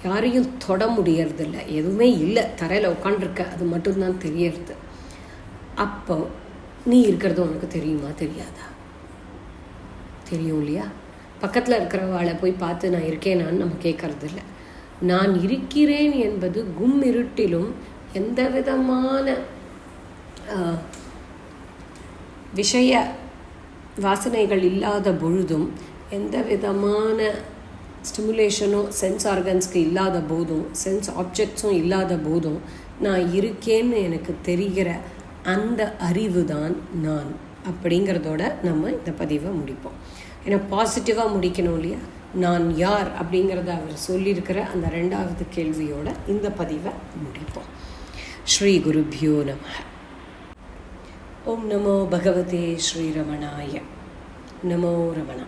யாரையும் தொட முடியறதில்லை, எதுவுமே இல்லை, தரையில் உட்காண்டிருக்க, அது மட்டும்தான் தெரியறது. அப்போ நீ இருக்கிறது உனக்கு தெரியுமா? தெரியாதா? தெரியும் இல்லையா? பக்கத்தில் இருக்கிறவாளை போய் பார்த்து நான் இருக்கேனான்னு நம்ம கேட்கறது இல்லை. நான் இருக்கிறேன் என்பது கும் இருட்டிலும் எந்த விதமான விஷய வாசனைகள் இல்லாத பொழுதும், எந்த விதமான ஸ்டிமுலேஷனும் சென்ஸ் ஆர்கன்ஸ்க்கு இல்லாத போதும், சென்ஸ் ஆப்ஜெக்ட்ஸும் இல்லாத போதும் நான் இருக்கேன்னு எனக்கு தெரிகிற அந்த அறிவு தான் நான் அப்படிங்கிறதோட நம்ம இந்த பதிவை முடிப்போம். ஏன்னா பாசிட்டிவாக முடிக்கணும் இல்லையா? நான் யார் அப்படிங்கிறத அவர் சொல்லியிருக்கிற அந்த 2வது கேள்வியோட இந்த பதிவை முடிப்போம். ஸ்ரீ குருபியோ நமः. ஓம் நமோ பகவதே ஸ்ரீரமணாய. நமோ ரமணா.